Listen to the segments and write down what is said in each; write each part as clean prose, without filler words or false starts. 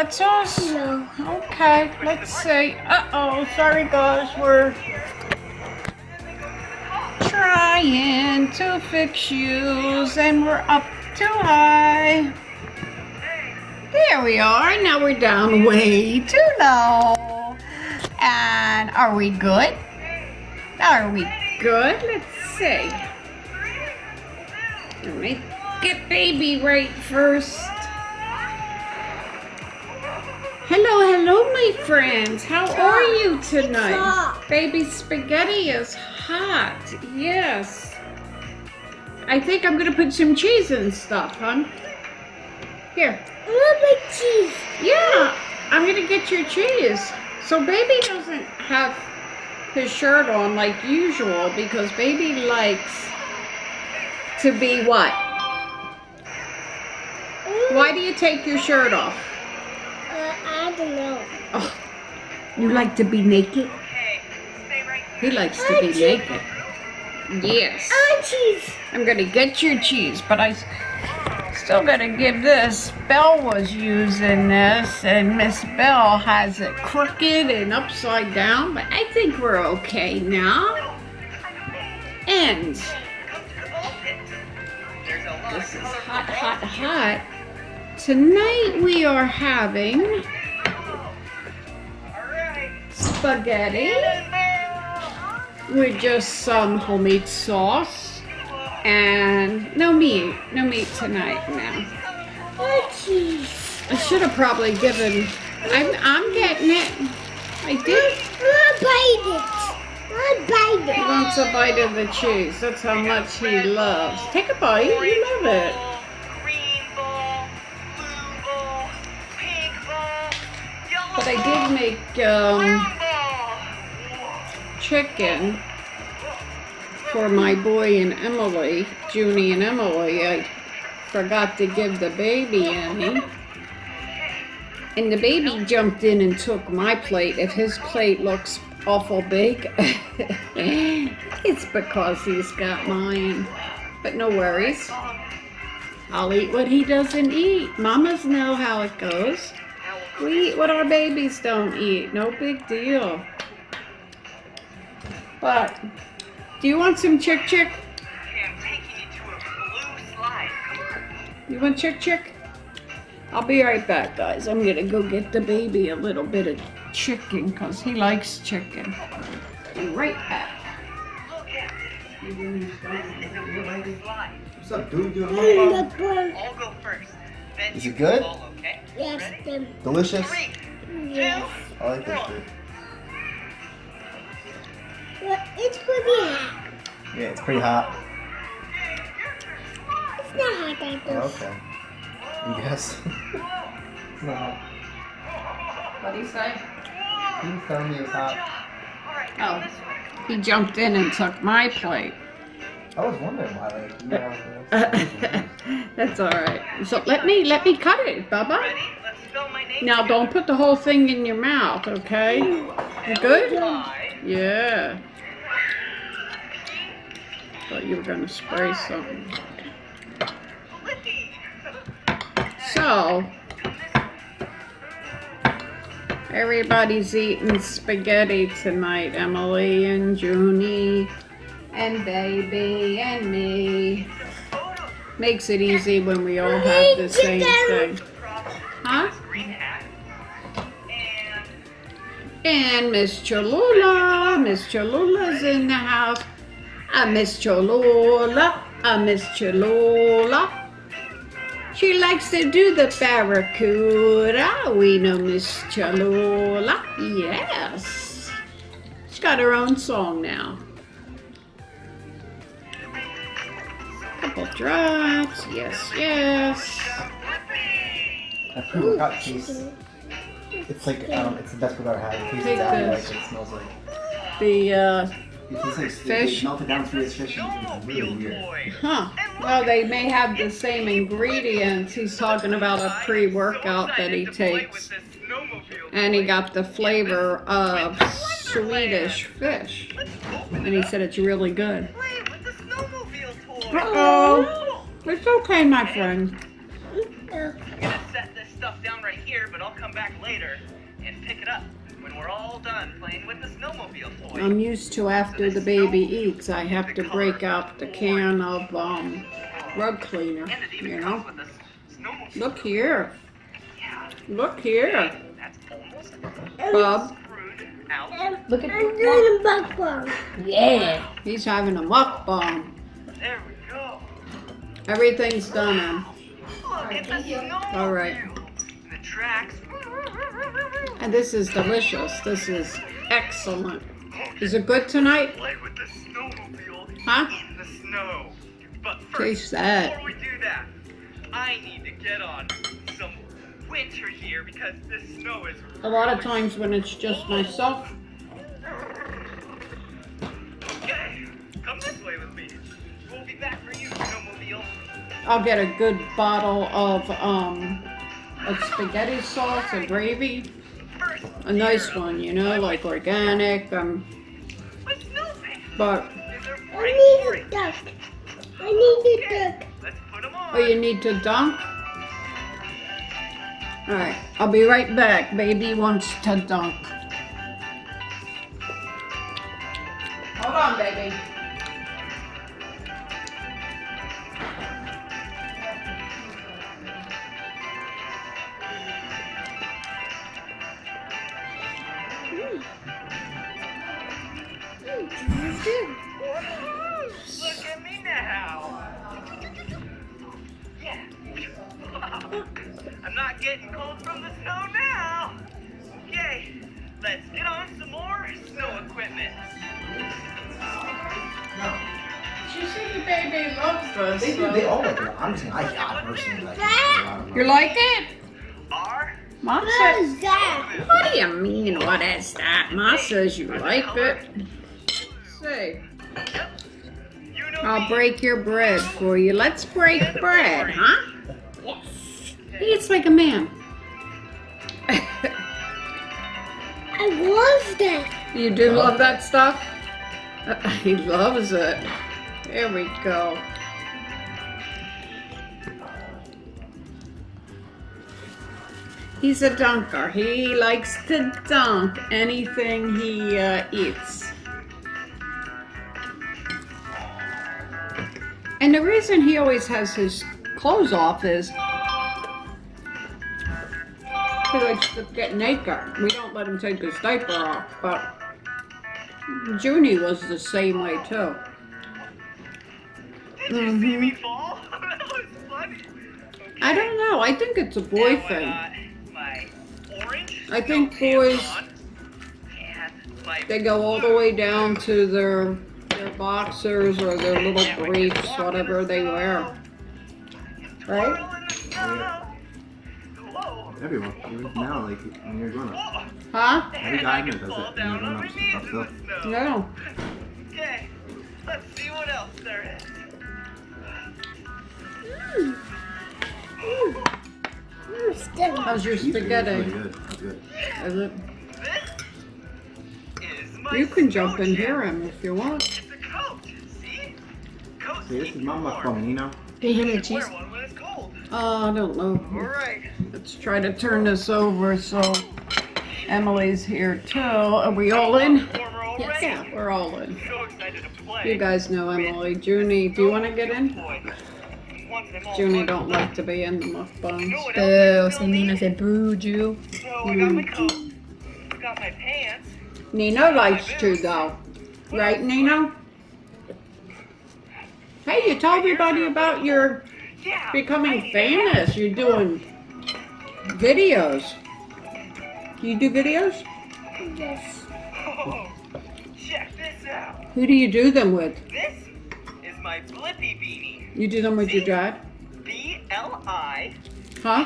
pretzels? No. Okay, let's see. Uh-oh, sorry guys, we're trying to fix yous and we're up too high. There we are. Now we're down way too low. And are we good? Are we good? Let's see. Let me get baby right first. Hello, my friends. How are you tonight? Baby spaghetti is hot. Yes. I think I'm gonna put some cheese and stuff, hon. Here. I want my cheese. Yeah, I'm gonna get your cheese. So baby doesn't have his shirt on like usual because baby likes to be what? Why do you take your shirt off? I don't know. Oh, you like to be naked? He likes to be naked. Yes. I want cheese. I'm gonna get your cheese, but I still gotta give this. Belle was using this, and Miss Belle has it crooked and upside down, but I think we're okay now. And this is hot, hot, hot. Tonight we are having spaghetti with just some homemade sauce and no meat tonight now. Oh, cheese. I should have probably given, I'm getting it. I did. I bite it. He wants a bite of the cheese. That's how much he loves. Take a bite, you love it. But I did make chicken for my boy and Emily, Junie and Emily. I forgot to give the baby any. And the baby jumped in and took my plate. If his plate looks awful big, it's because he's got mine. But no worries. I'll eat what he doesn't eat. Mamas know how it goes. We eat what our babies don't eat. No big deal. But, do you want some chick? You want chick? I'll be right back, guys. I'm gonna go get the baby a little bit of chicken because he likes chicken. Be right back. What's up, dude? You I'll go first. Is it good? Yes, them. Delicious? Yes. I like this shit. Well, it's pretty hot. Yeah, it's pretty hot. It's not hot like Oh, this. okay. Yes. It's not hot. What do you say? You tell me it's hot. Oh, he jumped in and took my plate. I was wondering why, like, you know. That's all right. So let me cut it, Bubba. Now don't put the whole thing in your mouth, okay? You good? Yeah. Thought you were gonna spray something. So everybody's eating spaghetti tonight. Emily and Junie and baby and me. Makes it easy when we all have the same thing. Huh? And Miss Cholula. Miss Cholula's in the house. Miss Cholula. Miss Cholula. She likes to do the barracuda. We know Miss Cholula. Yes. She's got her own song now. Couple drops. Yes. That pre-workout tastes. It's like, it's the best we've ever had. It tastes Take exactly like this. it smells like. The It tastes like Fish? They melted down through his fish and it's really weird. Huh. Well, they may have the same ingredients. He's talking about a pre-workout that he takes. And he got the flavor of Swedish fish. And he said it's really good. Uh-oh. It's okay, my friend. stuff down right here, but I'll come back later and pick it up when we're all done playing with the snowmobile toy. I'm used to after the baby eats, I have to break out the can of rug cleaner, And it even you comes know. with a snowmobile. Look here. Yeah. Look here. That's almost Bob, screwed out. Look at I'm doing a mukbang. Yeah. he's having a mukbang. There we go. Everything's done, Em. Look at the snowmobile. All right. The tracks. And this is delicious. This is excellent. Is it good tonight? Play with the snowmobile Huh? in the snow. But first, Taste that. before we do that, I need to get on some winter gear because this snow is A lot of times when it's just myself, Okay, come this way with me. We'll be back for you, snowmobile. I'll get a good bottle of spaghetti sauce and gravy. First, A nice one, you know, like organic. my snow pants. But These are I bright need a orange. duck. I need a duck. Let's put them on. oh, you need to dunk. All right, I'll be right back. Baby wants to dunk. Hold on, baby. Look at me now. Yeah. I'm not getting cold from the snow now. Okay, let's get on some more snow equipment. You see, the baby loves this. They do. They all like it. I'm just saying. I personally like it. You like it? R. Mom What says. is that? What do you mean? What is that? Ma says you like it. See, You know I'll me. break your bread for you. Let's break bread, huh? Yes. He eats like a man. I love that. You do love that stuff? He loves it. There we go. He's a dunker. He likes to dunk anything he eats. And the reason he always has his clothes off is he likes to get naked. We don't let him take his diaper off, but Junie was the same way too. Did you see me fall? That was funny. Okay. I don't know. I think it's a boy Now I thing. got my orange I think snow pants boys- on, and They go all the way down to their boxers or their little briefs, whatever they wear. Right? Whoa. Everyone. Even now, like when you're grown up. Huh? Every And guy I in there can does fall it. down When on you're my grown knees up. in Stuff. the snow. No. Okay, let's see what else there is. Still. How's your Really spaghetti? good. That's good. Is it? This is my You can jump snow and jam. hear him if you want. It's a coat. See? Coats See, this keep is you Mama warm. from Nino. Can you hand me You the should wear cheese? one when it's cold. I don't know. All right. Let's try to turn this over so Emily's here too. Are we all in? Warmer already. Yeah, we're all in. So excited to play. You guys know Emily. Junie, do you want to get in? Once I'm all Junie done, don't like to be in the you know mukbangs. what Boo. else I So still Nino need? said, boo, Jew. So I got my coat, got my pants. Nino likes to though. Right, Nino? Hey, you told everybody about your Yeah. I becoming need famous. You're doing videos. You do videos? Yes. Oh, check this out. Who do you do them with? This is my Blippy beanie. You do them with your dad? B-L-I-P-P-I. Huh?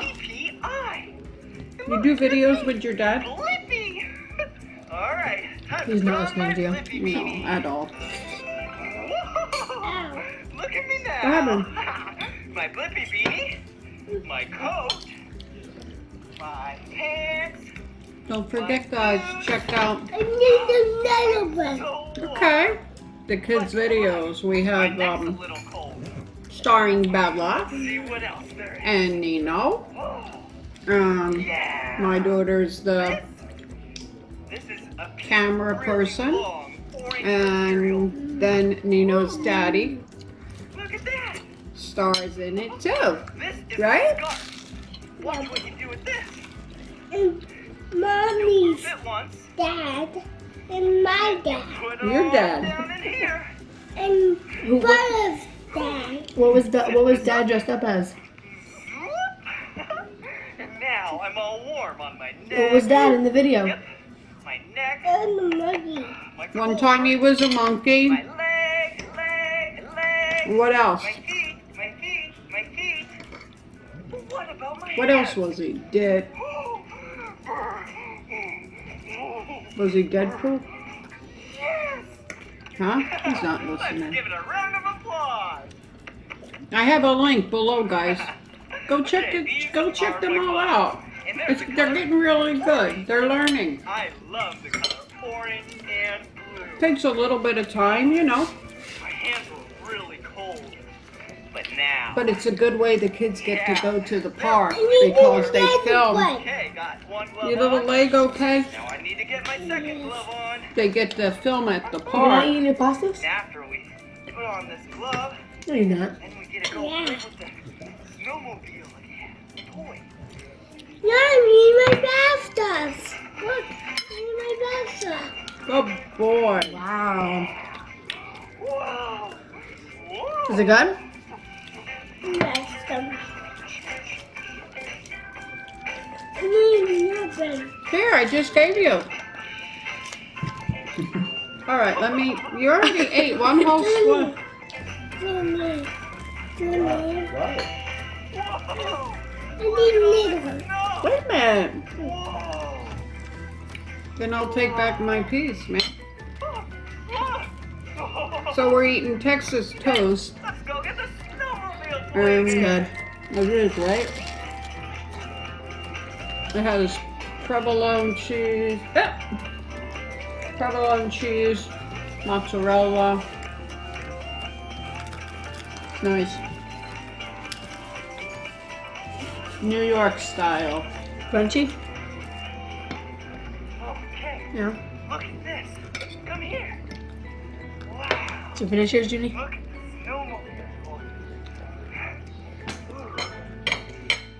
You do videos with your dad? Blippy. All right. time to He's put not on listening my to you. Blippy No, beanie. at all. Ow. Look at me now. What My Blippy beanie, my coat, my pants. Don't forget, guys, check out, I need another one. So okay, the kids' videos. We my have, neck's a little cold. starring Bella See what else there is. and Nino Oh, Yeah. My daughter's the This is a camera really person, long, orange and then Nino's daddy Look at that. stars in it too. This is Right? a scarf. Watch what you do with this. And You'll mommy's move it once. dad and my dad Put it Your all dad. down in here. and Who- brother's dad. What was Dad dressed up as? And now I'm all warm on my neck. What was Dad in the video? Yep. My neck. And the monkey. My One core, time he was a monkey. My leg. What else? My feet. But what about my What else hands? was he? Dead? Was he Deadpool? Yes. Huh? He's not Let's listening. give it a round of applause. I have a link below, guys. Go check Okay, it. these Go check are them my all clothes. out. And there's the They're color. getting really good. They're learning. I love the color orange and blue. Takes a little bit of time, you know, My hands were really cold. But now. but it's a good way the kids get to go to the park We because they did film. red Okay, got one glove Your little on. leg okay? Now I need to get my second glove on. They get to film at the You're not park. eating your pastas? After we put on this glove, No, you're not. then we get to go play with the snowmobile again. Toy. No, I need my bath stuff. Look, I need my bath stuff. Good boy. Wow. Whoa. Whoa. Is it good? Bath stuff. I need nothing. Here, I just gave you. All right, let me. You already ate one whole slice. Junior. Right. Whoa. I need little. No. Wait a minute. Whoa. Then I'll take back my piece, man. Whoa. So we're eating Texas toast. Let's go get the snowmobile. It's good. It is, right? It has provolone cheese. Provolone cheese, mozzarella. Nice. New York style. Crunchy? Okay. Yeah. Look at this. Come here. Wow. Did you finish yours, Junie? Look at the snowmobile.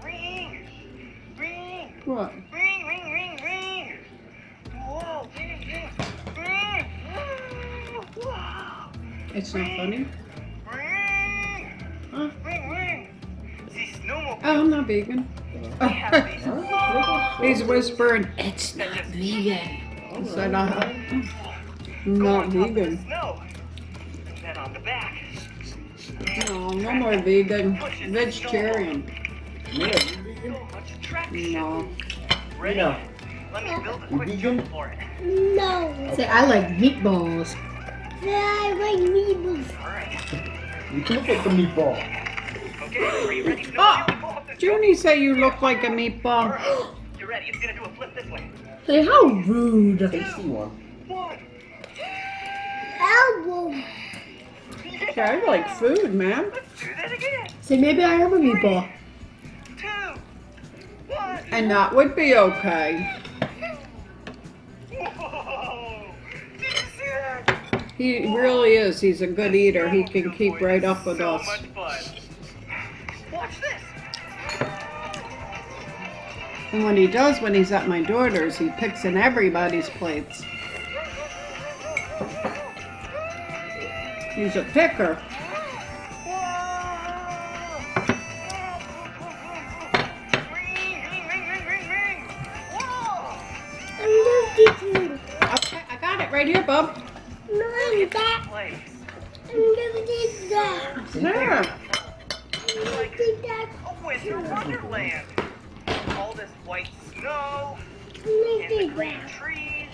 Ring. Ring. What? Ring, ring, ring, ring. Whoa, ring, ring, ring. Wow. It's not funny? Ring. Huh? Ring, ring. See, snowmobile. Oh, I'm not vegan. They have these He's whispering, It's that just vegan. is that not go not on top of the vegan? snow. And then on the back. No, no more vegan. Vegetarian. So much traction. No. Ready? Nino, Let me build a you quick vegan? jump for it. No. Say, I like meatballs. I like meatballs. Alright. you can look like a meatball. Okay, are you ready? No, Oh, go off this Junie say you look like a meatball. Alright, you're ready. It's gonna do a flip this way. Say, how rude. Tasty one. 1. Elbow. Okay, I like food, man. Let's do that again. Say, maybe I am a meatball. 2. 1. And that would be okay. Whoa! Did you see that? He really is. He's a good eater. He can keep right up with so us. much fun. Watch this. And when he does, when he's at my daughter's, he picks in everybody's plates. He's a picker. Ring, ring, ring, ring, ring, ring. Whoa! I'm going to Okay, I got it right here, bub. No, I'm back. Place. I'm going to do that. There. I'm going to do that. A winter wonderland. All this white snow I'm going and to the do green that. trees.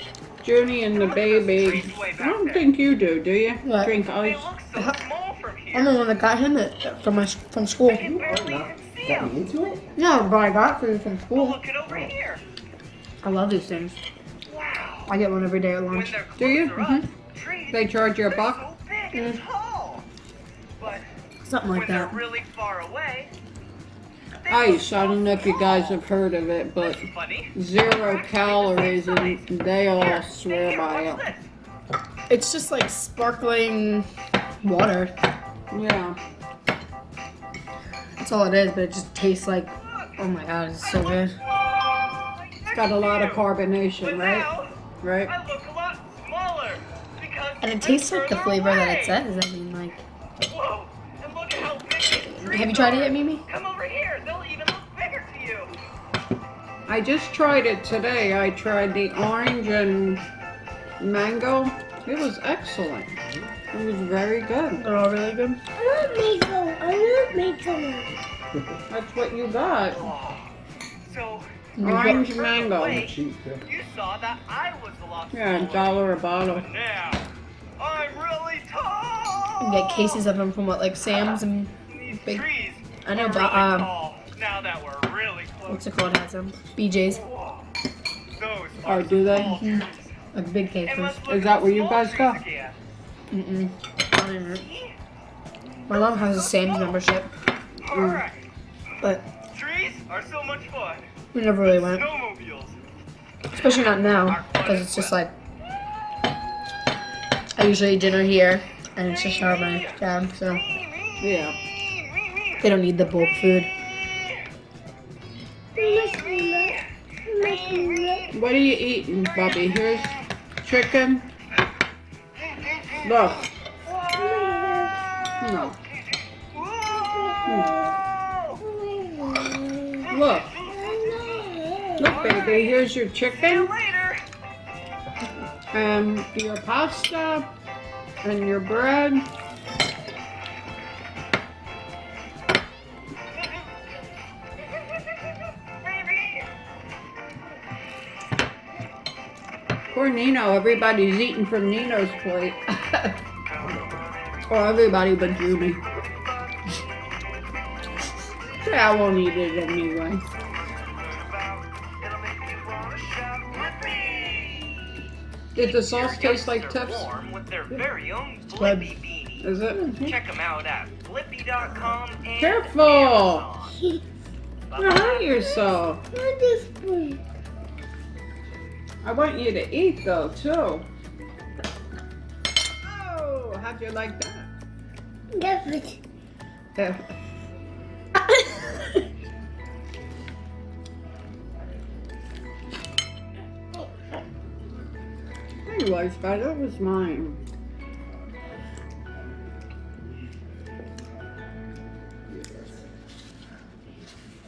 Junie and the baby. I don't think you do you? What? Drink They ice. look so small from I'm here. the one that got him it from school. I can barely even see Got them. me into it? No, but I got food from Oh, school. look it over here. I love these things. Wow. I get one every day at When lunch. they're Do you? closer up, trees, They charge you a they're buck? so big and tall. But Something when like they're that. really far away, ice. I don't know if you guys have heard of it, but Funny. 0 calories, and they all swear by it. It's just like sparkling water. Yeah. That's all it is, but it just tastes like, oh my god, it's so good. It's got a lot of carbonation, But right? now, Right? I look a lot smaller because And it I'm tastes like the further flavor that it away. says. I mean, like, Whoa! And look at how big these trees have you tried it are. yet, Mimi? Come over here. They'll even look bigger to you. I just tried it today. I tried the orange and mango. It was excellent. It was very good. They're all really good. I want mango. I want mango. That's what you got. So Orange further mango. away, Cheap too. you saw that I was a lot Yeah, smaller. $1 a bottle. But now, I'm really tall. You can get cases of them from what, like Sam's and These big- trees I know, are but, really tall. Now that we're really close. what's it called? Has them. BJ's. Whoa. Those Oh, are do they? tall trees. Like big And cases. let's look Is at that the where you small guys trees go? again. Mm-mm. I don't even- My mom has a Sam's membership, All right. but Trees are so much fun. we never really went. Snowmobiles. Especially not now, because it's just like, I usually eat dinner here, and it's just our my job, so Yeah. they don't need the bulk food. What are you eating, Bubby? Here's chicken. Look. No. Look. Look, baby. Here's your chicken Later. and your pasta and your bread. Poor Nino. Everybody's eating from Nino's plate. Or everybody but Judy. Yeah, I won't eat it anyway. Did the sauce taste like Tips? Warm with their very own good. Blippi beanie. Is it? Check them out at blippi.com and Careful! Amazon. You hurt yourself. I want you to eat though, too. Oh, how'd you like that? Yeah. Anyways, guys, that was mine.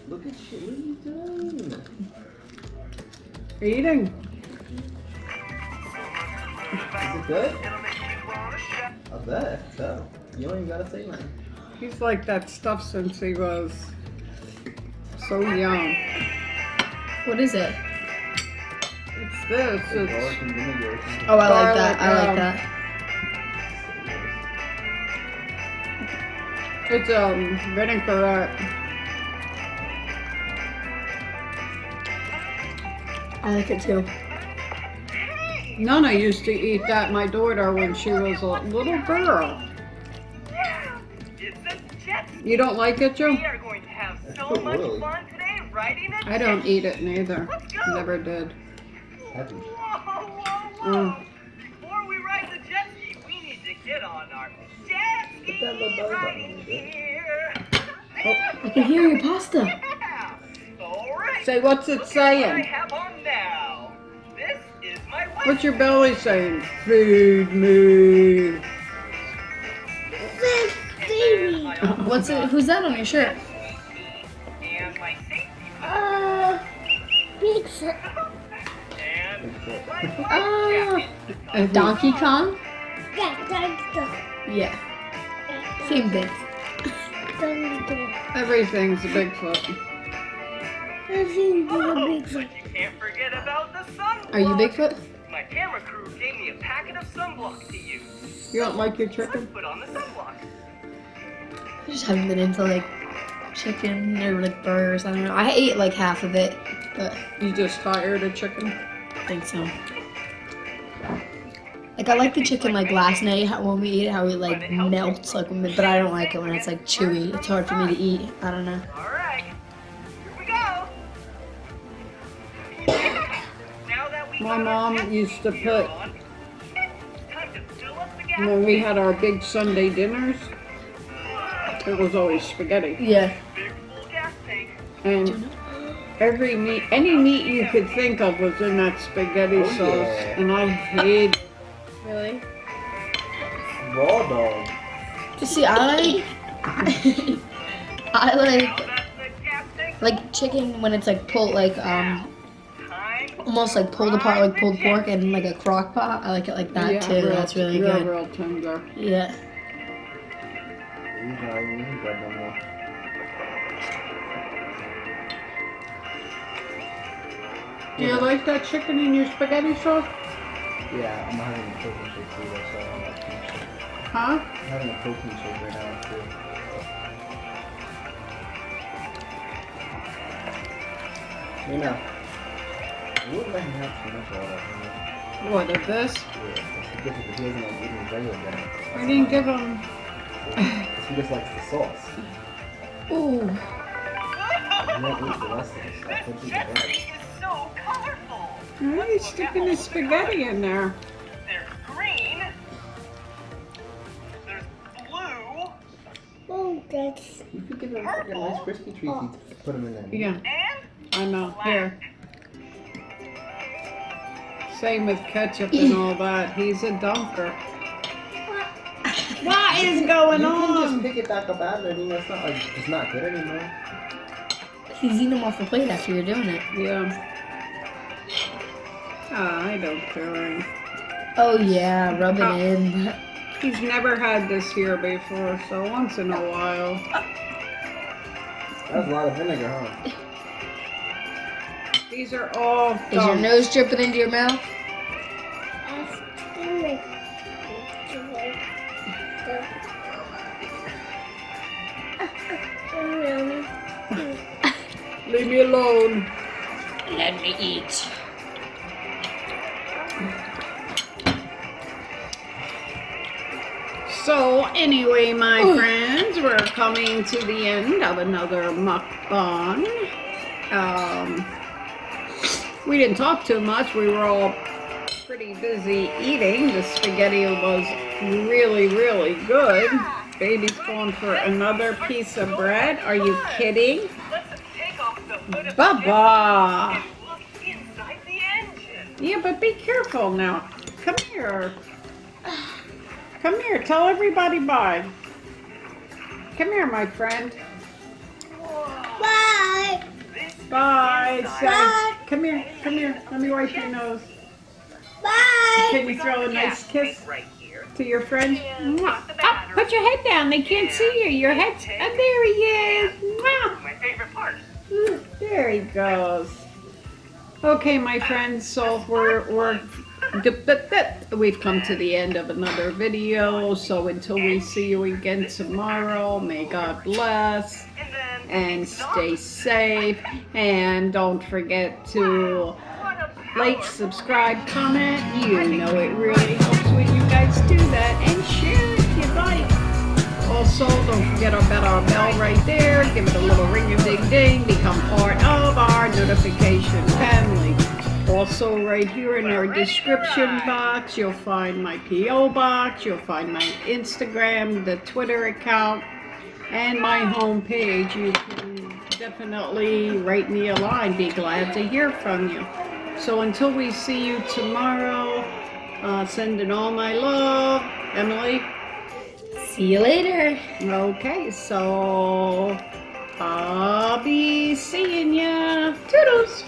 Look at you. What are you doing? Eating. Is it good? I bet. So, you don't even gotta say nothing. He's like that stuff since he was so young. What is it? It's this. Garlic It's and vinegar or something. Oh, I like that. Garlic, I like that. It's vinaigrette. I like it too. Nana used to eat that, my daughter, when she was a little girl. It's a jet ski. You don't like it, Joe? We are going to have so much Really? fun today riding a I don't jet eat it neither. Let's go. Never did. Heavy. Whoa, whoa, whoa. Before we ride the jet ski, we need to get on our jet Put that little ski belly button riding on, gear. I can hear your pasta. Yeah. All right. Say, what's it Look at what I saying? have on now. This is my weapon. What's your belly saying? Feed me. What's it? Who's that on your shirt? And my safety belt. And my Oh, Donkey Kong? Yeah, same thing. Everything's a Bigfoot. Oh, but you can't forget about the sunblock. Are you Bigfoot? My camera crew gave me a packet of sunblock to use. You don't like your chicken? Put on the sunblock. I just haven't been into like chicken or like burgers. I don't know. I ate like half of it, but You just tired of chicken? I think so. Like I like the chicken like last night when we eat it, how it like melts like, but I don't like it when it's like chewy. It's hard for me to eat. I don't know. All right. My mom used to put, Time to fill up the gas when we had our big Sunday dinners, it was always spaghetti. Yeah. big full gas tank. And every meat, any meat you could think of was in that spaghetti Oh, sauce. yeah. And I hate Really? Raw dog. See, I like Now that's the gas tank. like chicken when it's like pulled Time almost like pulled apart like pulled pork in like a crock pot. I like it like that too. That's really real, good. real tender. Yeah. You know, we need bread no more. Do you like that chicken in your spaghetti sauce? Yeah, I'm having a protein shake too, so I'm not protein shake. Huh? I'm having a protein shake right now too. You know, you wouldn't let him have too much of all that. You know? What, of this? Yeah, that's the difference. He doesn't like eating regular dinner. I didn't give him. He just likes the sauce. Ooh. He won't eat the rest of the stuff. He'll eat the bread. chutney is so colorful. Why are you sticking the spaghetti in there? There's green. There's blue. Oh, that's You could give him fucking nice crispy treats. He'd put them in there. Yeah, And I know. Here. Same with ketchup and all that. He's a dunker. What is going You can just on? pick it back up out of it. I mean, it's not like it's not good anymore. He's eating them off the plate after you're doing it. Yeah. Ah, I don't care. Oh yeah, rub it Oh. in. He's never had this here before, so once in a while. That was a lot of vinegar, huh? These are all Is your dumped. nose dripping into your mouth? Leave me alone. Let me eat. So anyway, my friends, we're coming to the end of another mukbang. We didn't talk too much. We were all pretty busy eating. The spaghetti was really, really good. Baby's going for another piece of bread. Are you kidding? let's take off the hood of Baba. and look inside the engine. Yeah, but be careful now. Come here. Come here. Tell everybody bye. Come here, my friend. Bye. Bye. Say, Bye. come here. Come here. Let me wipe your nose. Bye. Can you throw a nice kiss Right here. to your friend? Mwah. Oh, put your head down. They can't see you. Your head's... Oh, there he is. Mwah. My favorite part. There he goes. Okay, my friends, so we've come to the end of another video. So until we see you again tomorrow, may God bless And then and stay safe. And don't forget to like, subscribe, comment. You know it really helps when you guys do that. And share if you like. Also, don't forget about our bell right there. Give it a little ring-a-ding-ding. Become part of our notification family. Also, right here in our description box, you'll find my P.O. box. You'll find my Instagram, the Twitter account, and my homepage. You can definitely write me a line. Be glad to hear from you. So until we see you tomorrow, sending all my love. Emily? See you later. Okay, so I'll be seeing ya. Toodles!